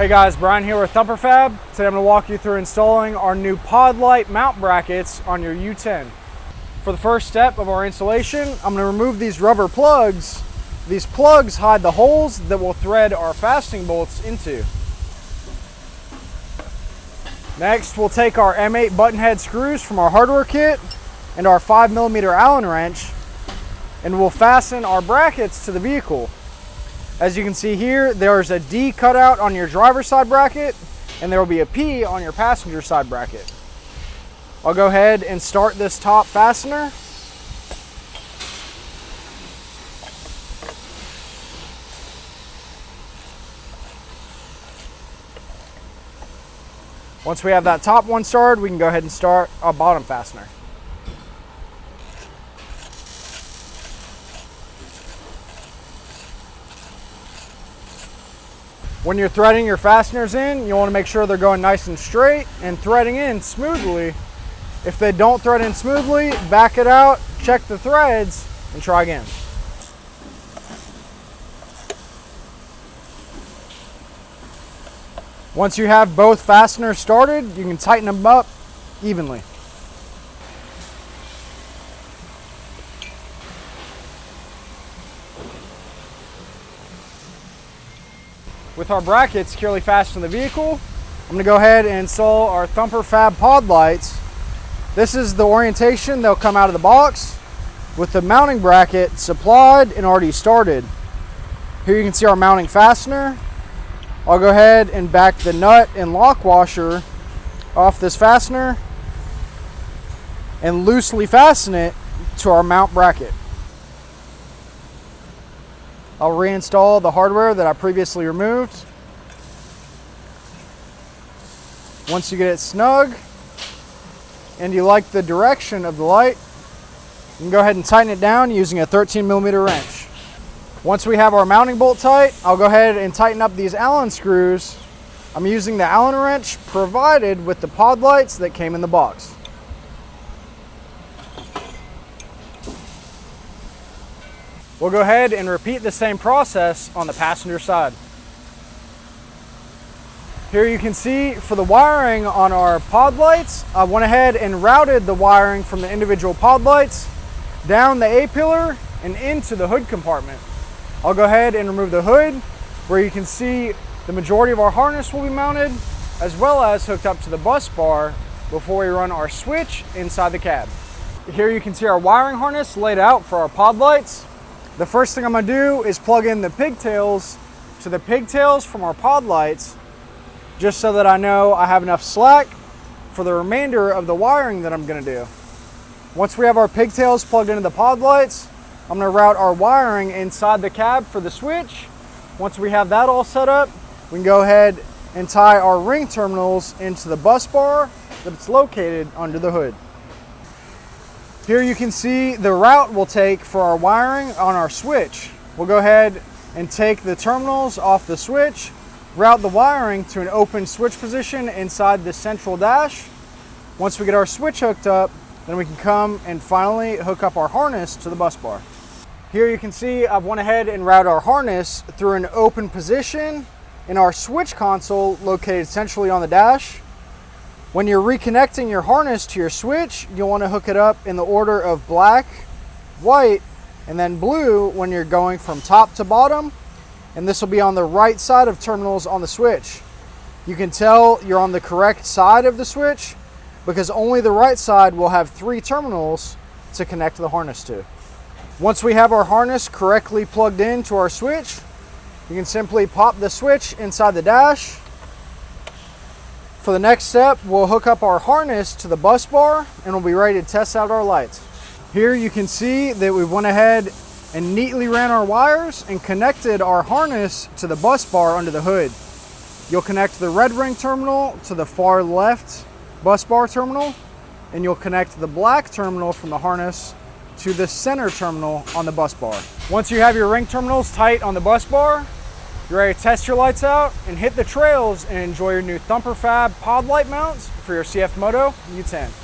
Hey guys, Brian here with Thumper Today I'm going to walk you through installing our new pod light mount brackets on your U10. For the first step of our installation, I'm going to remove these rubber plugs. These plugs hide the holes that we'll thread our fastening bolts into. Next, we'll take our M8 button head screws from our hardware kit and our 5mm Allen wrench, and we'll fasten our brackets to the vehicle. As you can see here, there's a D cutout on your driver's side bracket, and there will be a P on your passenger side bracket. I'll go ahead and start this top fastener. Once we have that top one started, we can go ahead and start our bottom fastener. When you're threading your fasteners in, you want to make sure they're going nice and straight and threading in smoothly. If they don't thread in smoothly, back it out, check the threads, and try again. Once you have both fasteners started, you can tighten them up evenly. With our brackets securely fastened to the vehicle, I'm going to go ahead and install our Thumper Fab pod lights. This is the orientation they'll come out of the box with the mounting bracket supplied and already started. Here you can see our mounting fastener. I'll go ahead and back the nut and lock washer off this fastener and loosely fasten it to our mount bracket. I'll reinstall the hardware that I previously removed. Once you get it snug and you like the direction of the light, you can go ahead and tighten it down using a 13mm wrench. Once we have our mounting bolt tight, I'll go ahead and tighten up these Allen screws. I'm using the Allen wrench provided with the pod lights that came in the box. We'll go ahead and repeat the same process on the passenger side. Here you can see for the wiring on our pod lights, I went ahead and routed the wiring from the individual pod lights down the A-pillar and into the hood compartment. I'll go ahead and remove the hood, where you can see the majority of our harness will be mounted, as well as hooked up to the bus bar before we run our switch inside the cab. Here you can see our wiring harness laid out for our pod lights. The first thing I'm going to do is plug in the pigtails to the pigtails from our pod lights, just so that I know I have enough slack for the remainder of the wiring that I'm going to do. Once we have our pigtails plugged into the pod lights, I'm going to route our wiring inside the cab for the switch. Once we have that all set up, we can go ahead and tie our ring terminals into the bus bar that's located under the hood. Here you can see the route we'll take for our wiring on our switch. We'll go ahead and take the terminals off the switch, route the wiring to an open switch position inside the central dash. Once we get our switch hooked up, then we can come and finally hook up our harness to the bus bar. Here you can see I've went ahead and routed our harness through an open position in our switch console located centrally on the dash. When you're reconnecting your harness to your switch, you'll want to hook it up in the order of black, white, and then blue when you're going from top to bottom. And this will be on the right side of terminals on the switch. You can tell you're on the correct side of the switch because only the right side will have 3 terminals to connect the harness to. Once we have our harness correctly plugged into our switch, you can simply pop the switch inside the dash. For the next step, we'll hook up our harness to the bus bar and we'll be ready to test out our lights. Here you can see that we went ahead and neatly ran our wires and connected our harness to the bus bar under the hood. You'll connect the red ring terminal to the far left bus bar terminal, and you'll connect the black terminal from the harness to the center terminal on the bus bar. Once you have your ring terminals tight on the bus bar, you're ready to test your lights out and hit the trails and enjoy your new Thumper Fab pod light mounts for your CFMOTO U10.